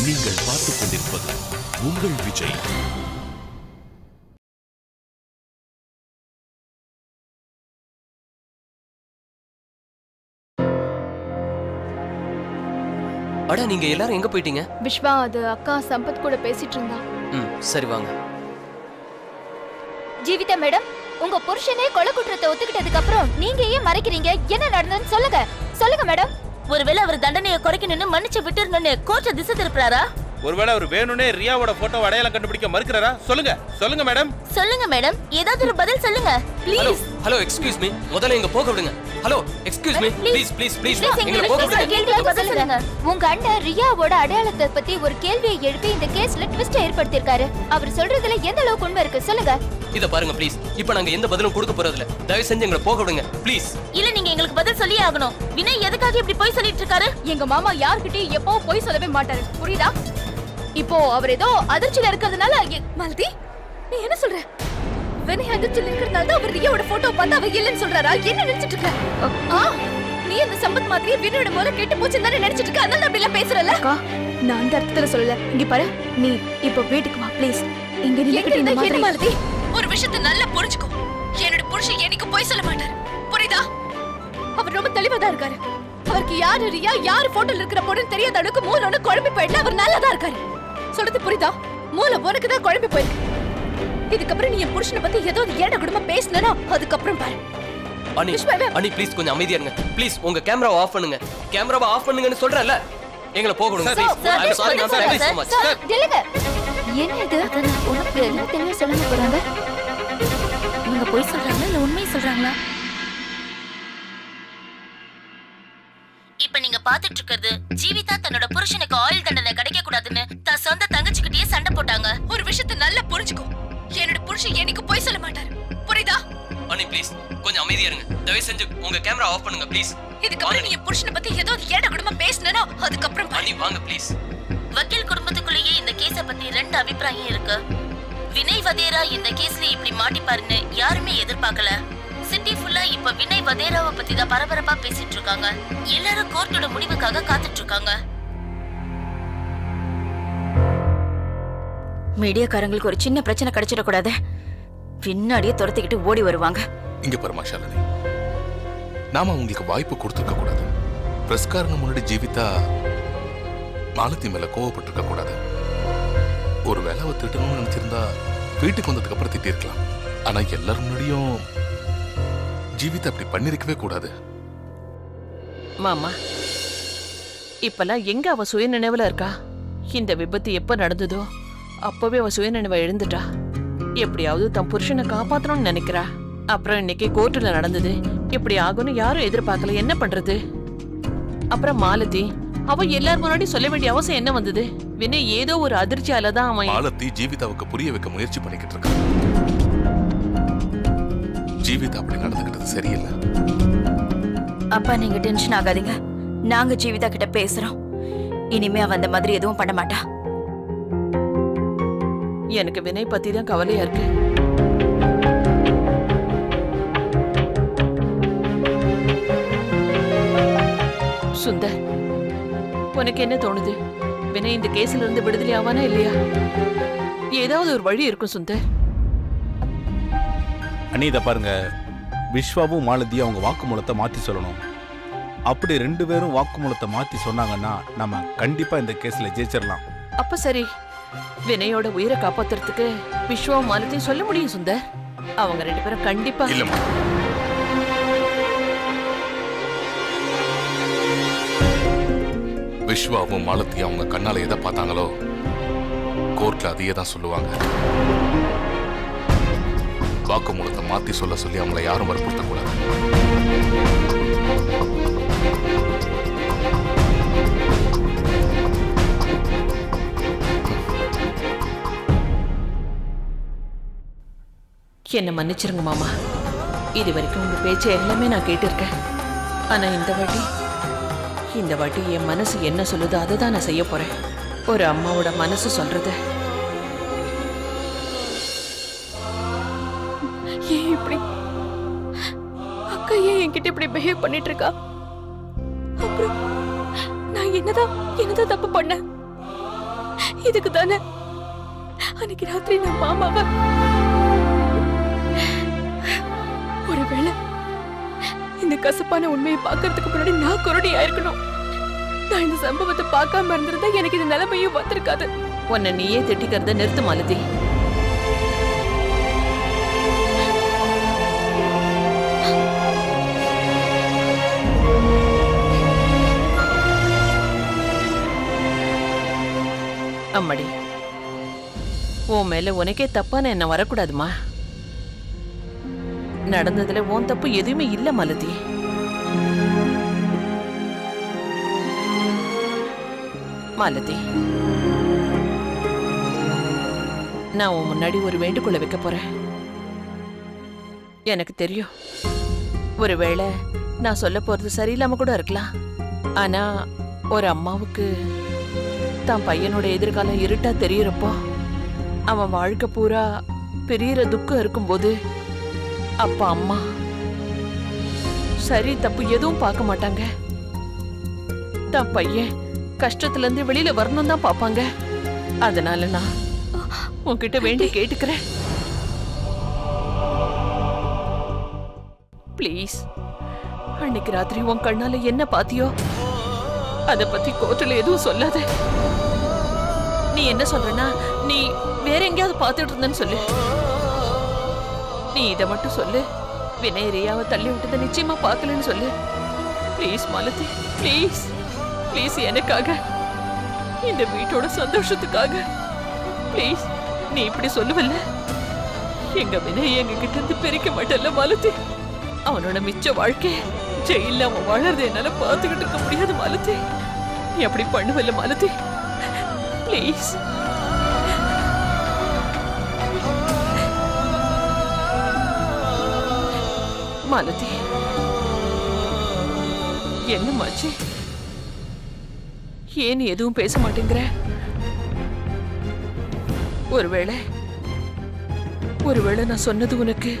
நீங்கள் பார்த்துக் கொண்டிருப்பது உங்கள் விஜய். அட, நீங்க எல்லாரும் எங்க போயிட்டீங்க? விஸ்வா அது அக்கா சம்பத் கூட பேசிட்டு இருந்தா. சரி வாங்க. ஜீவிதா மேடம், உங்க புருஷனே கொலை குற்றத்தை ஒத்துக்கிட்டதுக்கு அப்புறம் நீங்க ஏன் மறைக்கிறீங்க? என்ன நடந்ததுன்னு சொல்லுங்க. சொல்லுங்க மேடம். ஒருவேளை அவர் தண்டனையை குறைக்கணும்னு மன்னிச்சு விட்டுருங்கன்னு கோர்ட் திசை திருப்புறாரா? ஒருவேளை அவர் வேணும்னே ரியாவோட போட்டோ அடையாளம் கண்டுபிடிக்க மறுக்கிறாரா? சொல்லுங்க சொல்லுங்க மேடம். சொல்லுங்க மேடம், ஏதாவது ஒரு பதில் சொல்லுங்க ப்ளீஸ். ஹலோ எக்ஸ்கியூஸ் மீ, முதல்ல இங்க போக விடுங்க. Hello excuse me, please please please எங்களை போக விடுங்க. உங்க அண்ணன் ரியாவோட அடையாளத்தை பத்தி ஒரு கேள்வியை எழுப்பி இந்த கேஸ்ல ட்விஸ்ட் ஏற்படுத்திருக்காரு. அவர் சொல்றதுல எந்த அளவுக்கு உண்மை இருக்கு சொல்லுங்க. இத பாருங்க ப்ளீஸ், இப்போ நாங்க எந்த பதிலும் கொடுக்க போறது இல்ல. தயவு செஞ்சு எங்களை போக விடுங்க ப்ளீஸ். இல்ல, நீங்க எங்களுக்கு பதில் சொல்லியே ஆகணும். வினய் எதுக்காக இப்படி போய் சொல்லிட்டு இருக்காரு? எங்க மாமா யார்கிட்டயும் எப்பவும் போய் சொல்லவே மாட்டாரு, புரியுதா? இப்போ அவர் ஏதோ அதிர்ச்சியில இருக்கிறதுனால. மாலதி, நீ என்ன சொல்ற? வினய் அதிர்ச்சியில இருக்கிறதுனால தான் அவர் ரியாவோட போட்டோ பார்த்து அவ இல்லன்னு சொல்றாரா? என்ன நினைச்சிட்டு இருக்க? நீ அந்த சம்பத் மாதிரி வினயோட மூளை கெட்டு போச்சுன்னு தானே நினைச்சிட்டு இருக்க. அதனால அப்படி எல்லாம் பேசுறல. நான் அந்த அர்த்தத்துல சொல்லல. இங்க பாரு, நீ இப்போ வீட்டுக்கு வா ப்ளீஸ். இங்க நின்னுக்கிட்டு இந்த மாதிரி மாலதி, ஒரு விஷயத்தை நல்லா புரிஞ்சுக்கோ. என்னோட புருஷன் எனக்கு போய் சொல்ல மாட்டாரு, புரியுதா? அவர் ரொம்ப தெளிவா தான் இருக்காரு. அவருக்கு யாரு ரியா யாரு போட்டோல இருக்கிற பொண்ணு தெரியாத அளவுக்கு மூளை ஒண்ணு குழம்பி போயிடல. அவர் நல்லா தான் இருக்காரு. சொல்றது புரியுதா? மூளை உனக்கு தான் குழம்பி போயிருக்கு. இதுக்கப்புறம் நீ என் புருஷனை பத்தி ஏதோ ஏட குடும்பம் பேசினா அதுக்கப்புறம் பாரு. அனி அனி ப்ளீஸ் கொஞ்சம் அமைதியா இருங்க ப்ளீஸ். உங்க கேமராவை ஆஃப் பண்ணுங்க. கேமராவை ஆஃப் பண்ணுங்கன்னு சொல்றேன்ல. எங்களை போக விடுங்க please. I am sorry ma'am, thank you so much. டெலிங்க. என்ன இது? உனக்கு என்ன தெளிவா சொல்ல போறாங்க? இவங்க போய் சொல்றாங்களா இல்ல உண்மையை சொல்றாங்களா? இப்ப நீங்க பாத்துட்டு இருக்கிறது ஜீவிதா தன்னோட புருஷனுக்கு ஆயுள் தண்டனை கிடைக்க கூடாதுன்னு தான் சொந்த தங்கச்சிக்கிட்டே சண்டை போட்டாங்க. ஒரு விஷயத்தை நல்லா புரிஞ்சுக்கோ. என்னோட புருஷன் எனக்கு போய் சொல்ல மாட்டாரு, புரியுதா? அனி ப்ளீஸ் கொஞ்சம் அமைதியா இருங்க. தயவு செஞ்சு உங்க கேமரா ஆஃப் பண்ணுங்க ப்ளீஸ். இதுக்கப்புறம் நீ என் புருஷனை பத்தி ஏதோ ஏட குடும்பம் பேசினா அதுக்கப்புறம் அனி வாங்க ப்ளீஸ். வக்கீல் குடும்பத்துக்குள்ளேயே இந்த கேஸ பத்தி ரெண்டு அபிப்பிராயம் இருக்கு. வினய் வதேரா இந்த கேஸ்ல இப்படி மாட்டிப்பாருன்னு யாருமே எதிர்பார்க்கல. சிட்டி ஃபுல்லா இப்ப வினய் வதேராவை பத்தி தான் பரபரப்பா பேசிட்டு இருக்காங்க. எல்லாரும் கோர்ட்டோட முடிவுக்காக காத்துட்டு இருக்காங்க. மீடியாக்காரங்களுக்கு ஒரு சின்ன பிரச்சனை கிடைச்சிடக்கூடாது. பின்னாடியே துரத்திக்கிட்டு ஓடி வருவாங்க. இங்க பரமாஷாலினி, நாம உங்களுக்கு வாய்ப்பு கொடுத்துருக்க கூடாது. பிரஸ்காரங்க முன்னாடி ஜீவிதா மாலதி மேல கோவப்பட்டிருக்க கூடாது. ஒரு வேலை அவ திட்டணும்னு நினைச்சிருந்தா வீட்டுக்கு வந்ததுக்கு அப்புறம் திட்டி இருக்கலாம். ஆனா எல்லாரும் முன்னாடியும் ஜீவிதா அப்படி பண்ணிருக்கவே கூடாது. மாமா, இப்பெல்லாம் எங்க அவ சுயநினைவுல இருக்கா? இந்த விபத்து எப்ப நடந்ததோ அப்பவே அவ சுயநினைவை எழுந்துட்டா. எப்படியாவது தன் புருஷனை காப்பாத்தணும்னு நினைக்கிறா. அப்புறம் இன்னைக்கு கோர்ட்டுல நடந்தது. இப்படி ஆகும்னு யாரும் எதிர்பார்க்கல. என்ன பண்றது? அப்புறம் மாலதி, அவ எல்லாரும் முன்னாடி சொல்ல வேண்டிய அவசியம் என்ன வந்தது? வினய் ஏதோ ஒரு அதிர்ச்சியால தான் அவன். மாலதி ஜீவிதாவுக்கு புரிய வைக்க முயற்சி பண்ணிக்கிட்டு இருக்கா. ஜீவிதா அப்படி நடந்துக்கிட்டது சரியில்லை. அப்பா, நீங்க டென்ஷன் ஆகாதீங்க. நாங்க ஜீவிதா கிட்ட பேசுறோம். இனிமே அவ அந்த மாதிரி எதுவும் பண்ண மாட்டா. எனக்கு வினய் பத்தி தான் கவலையா இருக்கு. சுந்தர், உனக்கு என்ன தோணுது? வினய் இந்த கேஸ்ல இருந்து விடுதலை ஆவானா இல்லையா? ஏதாவது ஒரு வழி இருக்கும் சுந்தர். அண்ணி, இதை பாருங்க, விஸ்வாவும் மாலதியும் அவங்க வாக்குமூலத்தை மாற்றி சொல்லணும். அப்படி ரெண்டு பேரும் வாக்குமூலத்தை மாற்றி சொன்னாங்கன்னா நம்ம கண்டிப்பாக இந்த கேஸில் ஜெயிச்சிடலாம். அப்ப சரி, வினயோட உயிரை காப்பாத்துறதுக்கு விஸ்வாவும் மாலத்தையும் சொல்ல முடியும் சுந்தர். அவங்க ரெண்டு பேரும் கண்டிப்பா. இல்லம்மா, விஸ்வாவும் மாலத்தியும் அவங்க கண்ணால எதை பார்த்தாங்களோ கோர்ட்ல அதையே தான் சொல்லுவாங்க. வாக்குமூலத்தை மாத்தி சொல்ல சொல்லி அவங்களை யாரும் வற்புறுத்தக்கூடாது. என்ன மன்னிச்சிருங்க மாமா. இது வரைக்கும் உங்க பேச்ச எல்லாமே நான் கேட்டிருக்கேன். ஆனா இந்த வாட்டி என் மனசு என்ன சொல்லுதோ அதை தான் நான் செய்ய போறேன். ஒரு அம்மாவோட மனசு சொல்றது. ஏன் இப்படி அக்கா ஏன் என்கிட்ட இப்படி பிஹேவ் பண்ணிட்டு இருக்கா? அப்புறம் நான் என்னதான் தப்பு பண்ணேன்? இதுக்கு தானே அன்னைக்கு ராத்திரி நான் மாமாவை ஒருவேளை இந்த கசப்பான உண்மையை பார்க்கறதுக்கு முன்னாடி நான் குருடி ஆயிருக்கணும். நான் இந்த சம்பவத்தை பார்க்காம இருந்திருந்தா எனக்கு இந்த நிலைமையும் வந்திருக்காது. உன்னை நீயே திட்டிக்கிறத நிறுத்து மாலதி. அம்மாடி, உன் மேல உனக்கே தப்பான என்ன வரக்கூடாதுமா. நடந்ததுல உன் தப்பு எதுவுமே இல்ல மாலதி. மாலதி, நான் உன் முன்னாடி ஒரு வேண்டுகோளை வைக்க போறேன். எனக்கு தெரியும், ஒருவேளை நான் சொல்ல போறது சரியில்லாம கூட இருக்கலாம். ஆனா ஒரு அம்மாவுக்கு தான் பையனோட எதிர்காலம் இருட்டா தெரியறப்போ, அவன் வாழ்க்கை பூரா பெரிய துக்கம் இருக்கும்போது, அப்பா அம்மா சரி தப்பு எதுவும் பார்க்க மாட்டாங்க. தான் பையன் கஷ்டத்துல இருந்து வெளியில வரணும் தான் பாப்பாங்க. அதனால நான் உன்கிட்ட வேண்டி கேட்டுக்கிறேன். ப்ளீஸ், அன்னைக்கு ராத்திரி உன் கண்ணால என்ன பாத்தியோ அத பத்தி கோர்ட்ல எதுவும் சொல்லாத. நீ என்ன சொல்றனா, நீ வேற எங்கேயாவது பார்த்துட்டு இருந்தேன்னு சொல்லு. நீ இதை மட்டும் சொல்லு, வினய் ரியாவை தள்ளி விட்டதை நிச்சயமா பார்க்கலன்னு சொல்லு. ப்ளீஸ் மாலதி, ப்ளீஸ் ப்ளீஸ், எனக்காக, இந்த வீட்டோட சந்தோஷத்துக்காக ப்ளீஸ். நீ இப்படி சொல்லுவல்ல, எங்க வினய் எங்க கிட்ட இருந்து பிரிக்க மாட்டல்ல மாலதி. அவனோட மிச்ச வாழ்க்கை ஜெயில அவன் வாழறதை என்னால பார்த்துக்கிட்டு இருக்க முடியாது மாலதி. நீ அப்படி பண்ணுவல்ல மாலதி, ப்ளீஸ். மாலதி, என்னமாச்சு? ஏன் எதுவும் பேச மாட்டேங்கிற? ஒருவேளை நான் சொன்னது உனக்கு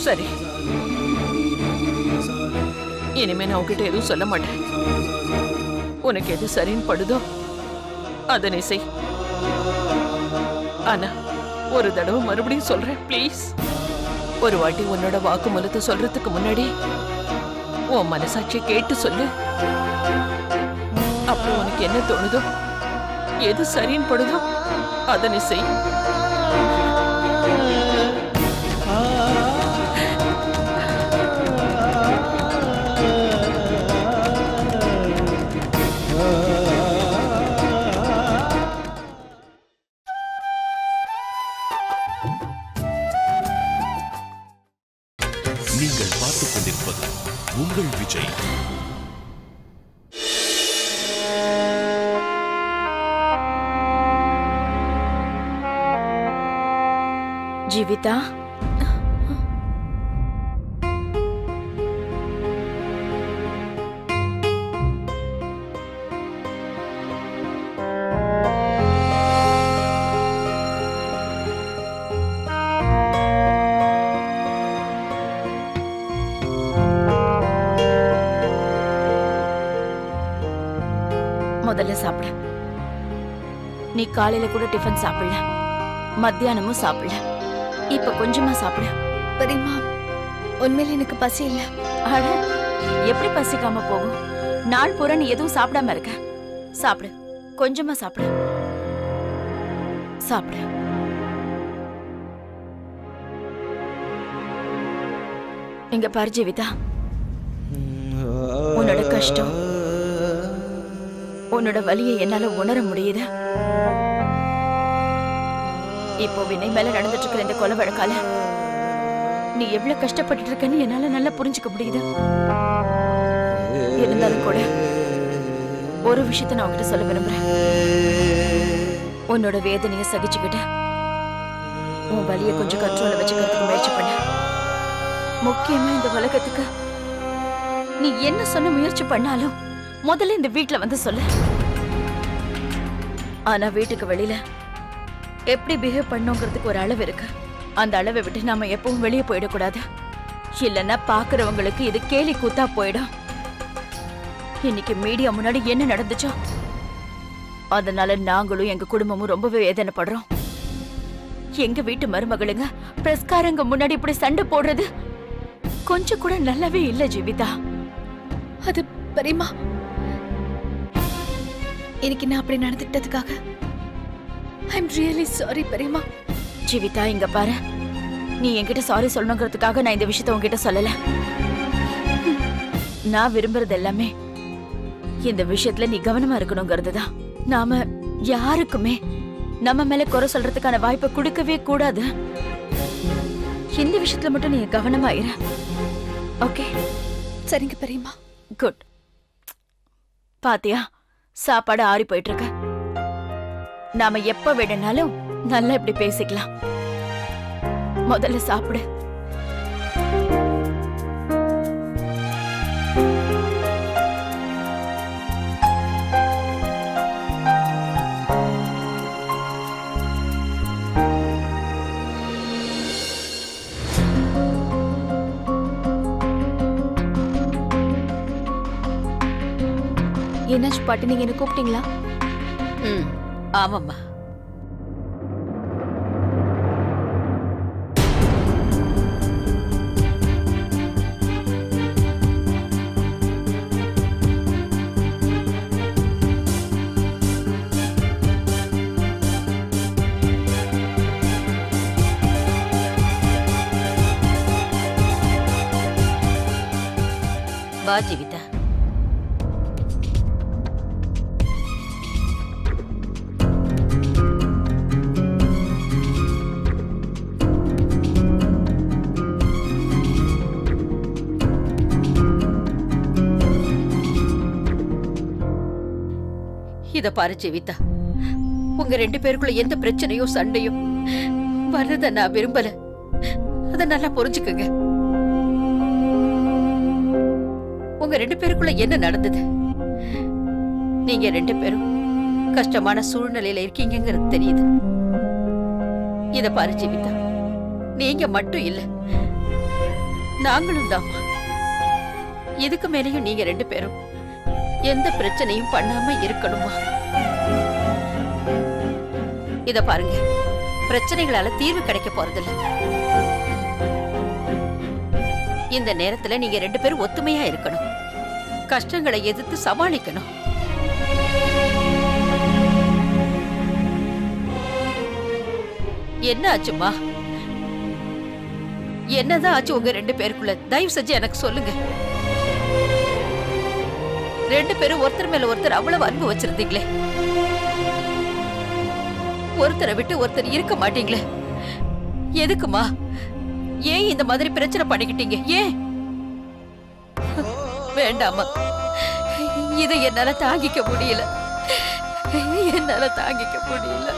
சரி. இனிமே நான் உன்கிட்ட எதுவும் சொல்ல மாட்டேன். உனக்கு எது சரின்னு படுதோ அதை நீ செய். ஆனா ஒரு தடவை மறுபடியும் சொல்றேன், ப்ளீஸ். ஒரு வாட்டி உன்னோட வாக்குமூலத்தை சொல்றதுக்கு முன்னாடி உன் மனசாட்சியை கேட்டு சொல்லு. அப்புறம் உனக்கு என்ன தோணுதோ, எது சரின்னு படுதோ அதை நீ செய். நீங்கள் பார்த்துக் கொண்டிருப்பது உங்கள் விஜய். ஜீவிதா, முதல்ல சாப்பிட. நீ காலையில கூட டிஃபன் சாப்பிடல, மத்தியானமும் சாப்பிடல, இப்ப கொஞ்சமா சாப்பிட. பெரியம்மா, உண்மையில எனக்கு பசி இல்ல. அட, எப்படி பசிக்காம போகும்? நாள் பூரா நீ எதுவும் சாப்பிடாம இருக்க. சாப்பிடு, கொஞ்சமா சாப்பிடு. சாப்பிடு. இங்க பாரு ஜீவிதா, உன்னோட கஷ்டம், உன்னோட வலியை என்னால உணர முடியுது. இப்போ வினய் மேல நடந்துட்டு இருக்கிற இந்த கொலை வழக்கால நீ எவ்வளவு கஷ்டப்பட்டு இருக்கன்னு என்னால நல்லா புரிஞ்சுக்க முடியுது. இருந்தாலும் கூட ஒரு விஷயத்தை நான் உன்கிட்ட சொல்ல விரும்புறேன். உன்னோட வேதனையை சகிச்சுக்கிட்ட உன் வலியை கொஞ்சம் கண்ட்ரோல வச்சுக்கிறதுக்கு முயற்சி பண்ண. முக்கியமா இந்த உலகத்துக்கு நீ என்ன சொன்ன முயற்சி பண்ணாலும் முதல்ல இந்த வீட்டுல வந்து சொல்ல. ஆனா வீட்டுக்கு வெளியில எப்படி பிஹேவ் பண்ணோங்கிறதுக்கு ஒரு அளவு இருக்கு. அந்த அளவை விட்டு நாம எப்பவும் வெளியே போயிடக்கூடாது. இல்லன்னா பாக்குறவங்களுக்கு இது கேலி கூத்தா போயிடும். இன்னைக்கு மீடியா முன்னாடி என்ன நடந்துச்சோ அதனால நாங்களும் எங்க குடும்பமும் ரொம்பவே வேதனைப்படுறோம். எங்க வீட்டு மருமகளுங்க பிரஸ்காரங்க முன்னாடி இப்படி சண்டை போடுறது கொஞ்சம் கூட நல்லாவே இல்ல ஜீவிதா. அது பெரியம்மா, இன்னைக்கு நான் அப்படி நடந்துட்டதுக்காக ஐ அம் ரியலி சாரி பெரியம்மா. ஜீவிதா இங்க பாரு, நீ என்கிட்ட சாரி சொல்லணுங்கிறதுக்காக நான் இந்த விஷயத்த உன்கிட்ட சொல்லல. நான் விரும்புறது எல்லாமே இந்த விஷயத்துல நீ கவனமா இருக்கணுங்கிறதுதான். நாம யாருக்குமே நம்ம மேல குறை சொல்றதுக்கான வாய்ப்பை கொடுக்கவே கூடாது. இந்த விஷயத்துல மட்டும் நீ கவனமா இரு. ஓகே? சரிங்க பெரியம்மா. குட். பாத்தியா, சாப்பாடு ஆறி போயிட்டு இருக்க. நாம எப்ப வேணும்னாலும் நல்லா இப்படி பேசிக்கலாம். முதல்ல சாப்பிடு. என்னாச்சு பாட்டி, நீங்க என்ன கூப்பிட்டீங்களா? ஆமாம்மா. வா ஜீவிதா. இத பாரு ஜீவிதா, உங்க 2 பேருக்குள்ள எந்த பிரச்சனையோ சண்டையோ வர்றத நான் விரும்பல. அத நல்லா புரிஞ்சுக்குங்க. உங்க 2 பேருக்குள்ள என்ன நடந்தது? நீங்க 2 பேரும் கஷ்டமான சூழ்நிலையில இருக்கீங்கிறது தெரியுது. இத பாரு ஜீவிதா, நீங்க மட்டும் இல்ல, நாங்களும் தான். இதுக்கு மேலேயும் நீங்க 2 பேரும் எந்த பிரச்சனையும் பண்ணாம இருக்கணுமா? இத பாருங்க, பிரச்சனைகளால தீர்வு கிடைக்க போறதில்ல. இந்த நேரத்துல நீங்க 2 பேரும் ஒத்துமையா இருக்கணும். கஷ்டங்களை எதிர்த்து சமாளிக்கணும். என்ன ஆச்சுமா? என்னதான் ஆச்சு உங்க 2 பேருக்குள்ள? தயவு செஞ்சு எனக்கு சொல்லுங்க. 2 பேரும் ஒருத்தர் மேல ஒருத்தர் அவ்வளவு அன்பு வச்சிருந்தீங்களே, ஒருத்தரை விட்டு ஒருத்தர் இருக்க மாட்டீங்களே, எதுக்குமா? ஏன் இந்த மாதிரி பிரச்சனை பண்ணிக்கிட்டீங்க? ஏன்? வேண்டாமா, இதை என்னால தாங்கிக்க முடியல. என்னால தாங்கிக்க முடியல.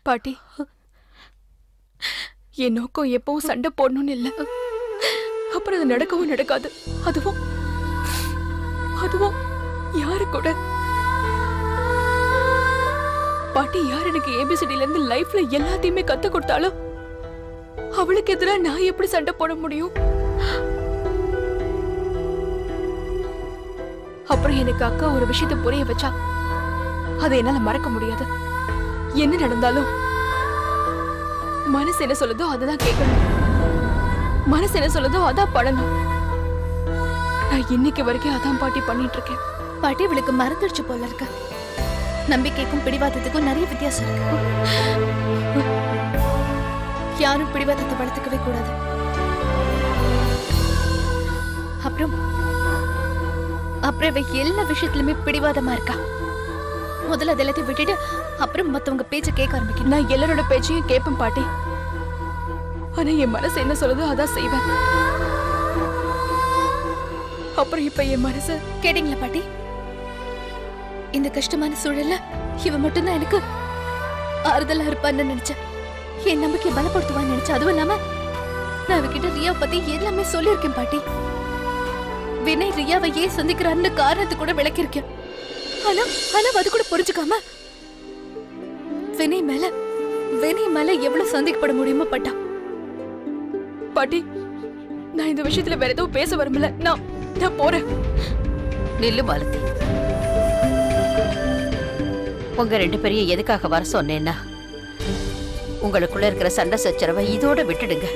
பாட்டி, என் நோக்கம் எப்பவும் சண்டை போடணும்னு இல்ல. அப்புறம் அது நடக்கவும் நடக்காது. அதுவும் யாரு கூட? பாட்டி, யார் எனக்கு ஏபிசிடில இருந்து லைஃப்ல எல்லாத்தையுமே கத்து கொடுத்தாலும் அவளுக்கு எதிராக நான் எப்படி சண்டை போட முடியும்? அப்புறம் எனக்கு அக்கா ஒரு விஷயத்தை புரிய வச்சா அதை என்னால மறக்க முடியாது. என்ன நடந்தாலும் மனசு என்ன சொல்லுதோ அதுதான் கேட்கணும். மனசு என்ன சொல்லுதோ அதான் பண்ணணும். நான் இன்னைக்கு வரைக்கும் அதான் பாட்டி பண்ணிட்டு இருக்கேன். பாட்டி, இவளுக்கு மறந்துடுச்சு போல இருக்கு. நம்பிக்கைக்கும் பிடிவாதத்துக்கும் நிறைய வித்தியாசம் இருக்கு. யாரும் பிடிவாதத்தை வளர்த்துக்கவே கூடாது. அப்புறம் இவ எல்லா விஷயத்திலுமே பிடிவாதமா இருக்கா. முதல்ல அது எல்லாத்தையும் விட்டுட்டு அப்புறம் மத்தவங்க பேச்ச கேட்க ஆரம்பிக்கணும். நான் எல்லாரோட பேச்சையும் கேட்பேன் பாட்டி. ஆனா என் மனசு என்ன சொல்லுதோ அதான் செய்வேன். அப்புறம் இப்ப என் மனசு கேட்டீங்களா பாட்டி? இந்த கஷ்டமான சூழல்ல இவ மட்டும்தான் எனக்கு ஆறுதலா இருப்பான்னு நினைச்சேன். என் நம்பிக்கை பலப்படுத்துவான்னு நினைச்சேன். அதுவும் இல்லாம நான் அவகிட்ட ரியா பத்தி எல்லாமே சொல்லியிருக்கேன் பாட்டி. வினய் ரியாவை ஏன் சந்திக்கிறான்னு காரணத்தை கூட விளக்கியிருக்கேன். ஆனா அது கூட புரிஞ்சுக்காம வினய் மேல எவ்வளவு சந்தேகப்பட முடியுமோ பட்டா. பாட்டி, நான் இந்த விஷயத்துல வேற எதுவும் பேச விரும்பல. நான் போறேன். நில்லு மாலதி. உங்க 2 பேரையும் எதுக்காக வர சொன்னேன்னா, உங்களுக்குள்ள இருக்கிற சண்டை சச்சரவை இதோட விட்டுடுங்க.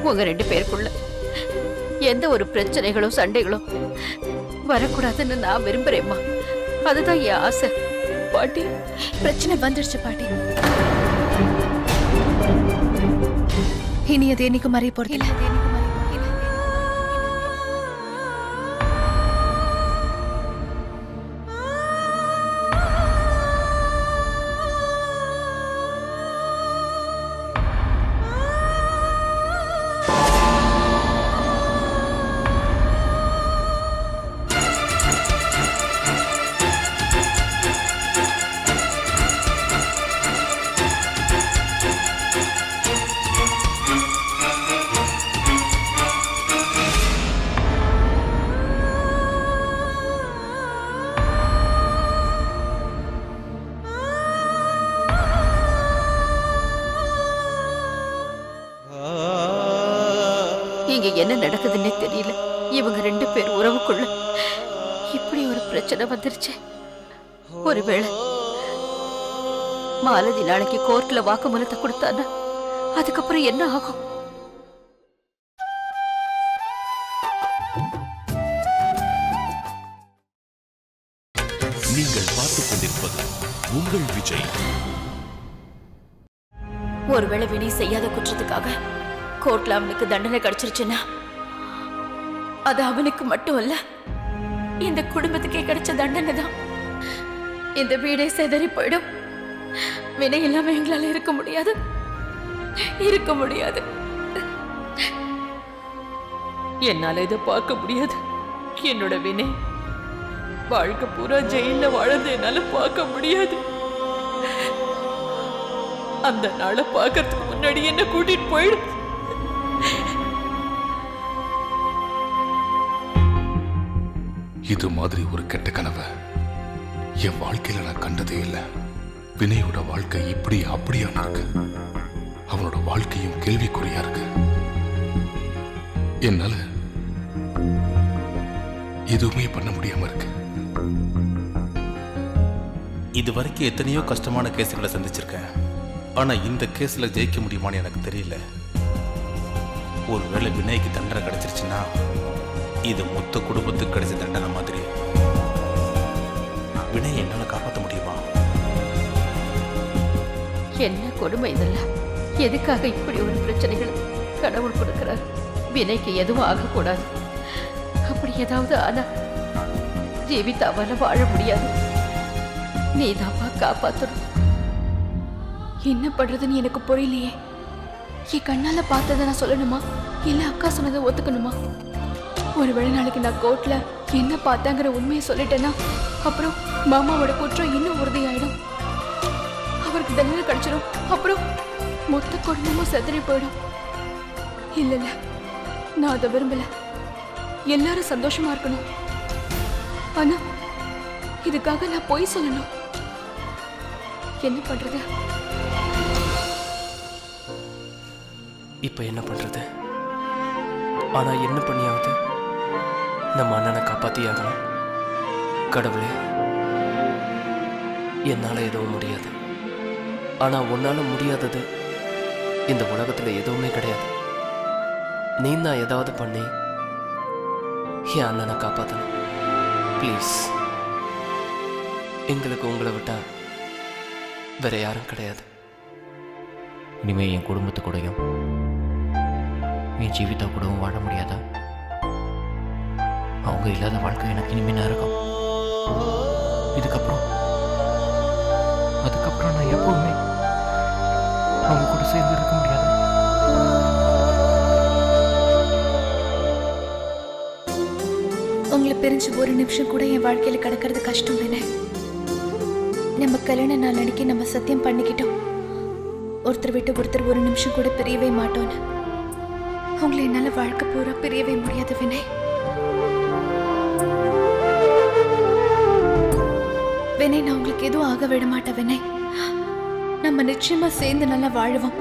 உங்க 2 பேருக்குள்ள எந்த ஒரு பிரச்சனைகளோ சண்டைகளோ வரக்கூடாதுன்னு நான் விரும்புறேம்மா. அதுதான் என் ஆசை. பாட்டி, பிரச்சனை வந்துருச்சு பாட்டி. இனி அது என்னைக்கும் மறைய போறதில்ல. இங்க என்ன நடக்குதுன்னே தெரியல. இவங்க 2 பேர் உறவுக்குள்ள இப்படி ஒரு பிரச்சனை வந்துருச்சு. ஒருவேளை மாலதி நாளைக்கு கோர்ட்ல வாக்குமூலத்தை கொடுத்தானா அதுக்கப்புறம் என்ன ஆகும்? நீங்கள் பார்த்துக் கொண்டிருப்பது உங்கள் விஜய். ஒருவேளை வினய் செய்யாத குற்றத்துக்காக கோர்ட்ல அவனுக்கு தண்டனை கிடைச்சிருச்சுன்னா அது அவனுக்கு மட்டும் இல்ல, இந்த குடும்பத்துக்கே கிடைச்ச தண்டனை தான். இந்த வீடே சிதறி போயிடும். வினய் இல்லாம எங்களால இருக்க முடியாது. என்னால இதை பார்க்க முடியாது. என்னோட வினய் வாழ்க்கை பூரா ஜெயில வாழ்ந்து என்னால பார்க்க முடியாது. அந்த நாளை பார்க்கறதுக்கு முன்னாடி என்ன கூட்டிட்டு போயிடு. இது மாதிரி ஒரு கெட்ட கனவை என் வாழ்க்கையில நான் கண்டதே இல்லை. வினயோட வாழ்க்கை இப்படி அப்படியான இருக்கு. அவனோட வாழ்க்கையும் கேள்விக்குறியா இருக்கு. என்னால எதுவுமே பண்ண முடியாம இருக்கு. இது வரைக்கும் எத்தனையோ கஷ்டமான கேஸுகளை சந்திச்சிருக்கேன். ஆனா இந்த கேஸ்ல ஜெயிக்க முடியுமான்னு எனக்கு தெரியல. ஒருவேளை வினய்க்கு தண்டனை கிடைச்சிருச்சுன்னா இது மொத்த குடும்பத்துக்கு கிடைச்ச தண்டனை மாதிரி. வினய் என்னால காப்பாற்ற முடியுமா? என்ன கொடுமை இதெல்லாம்! எதுக்காக இப்படி ஒரு பிரச்சனைகள் கடவுள் கொடுக்கிறார்? வினைக்கு எதுவும் ஆகக்கூடாது. அப்படி ஏதாவது ஆனா ஜீவிதாவால வாழ முடியாது. நீதாப்பா காப்பாத்தணும். என்ன பண்றதுன்னு எனக்கு புரியலையே. என் கண்ணால பார்த்ததை நான் சொல்லணுமா, இல்ல அக்கா சொன்னதை ஒத்துக்கணுமா? ஒருவேளை நாளைக்கு நான் கோர்ட்ல என்ன பார்த்தாங்கிற உண்மையை சொல்லிட்டேன்னா அப்புறம் மாமாவோட குற்றம் இன்னும் உறுதியாயிடும். அவருக்கு தண்டனை கிடைச்சிடும். அப்புறம் மொத்த குடும்பமும் செதறி போயிடும். இல்ல நான் அதை விரும்பல. எல்லாரும் சந்தோஷமா இருக்கணும். ஆனா இதுக்காக நான் பொய் சொல்லணும். என்ன பண்றது? இப்ப என்ன பண்றது? ஆனா என்ன பண்ணியாவது நம்ம அண்ணனை காப்பாத்தியாகணும். கடவுளே, என்னால எதுவும் முடியாது. ஆனா உன்னால முடியாதது இந்த உலகத்துல எதுவுமே கிடையாது. நீ தான் ஏதாவது பண்ணி என் அண்ணனை காப்பாத்தணும். ப்ளீஸ். எங்களுக்கு உங்களை விட்டா வேற யாரும் கிடையாது. இனிமே என் குடும்பத்து கூடயும் என் ஜீவிதா கூடவும் வாழ முடியாதா? அவங்க இல்லாத வாழ்க்கை எனக்கு இனிமே இருக்கும். அதுக்கப்புறம் நான் எப்பவுமே அவங்க கூட சேர்ந்து இருக்க முடியாது. உங்களை பிரிஞ்சு ஒரு நிமிஷம் கூட என் வாழ்க்கையில கிடக்கிறது கஷ்டம் தானே. நம்ம கல்யாண நாள் அன்னைக்கு நம்ம சத்தியம் பண்ணிக்கிட்டோம், ஒருத்தர் விட்டு ஒருத்தர் ஒரு நிமிஷம் கூட பிரியவே மாட்டோன்னு. உங்களை என்னால வாழ்க்கை பூரா பிரியவே முடியாது வினய். வினய், நான் உங்களுக்கு எதுவும் ஆக விட மாட்டேன் வினய். நம்ம நிச்சயமா சேர்ந்து நல்லா வாழுவோம்.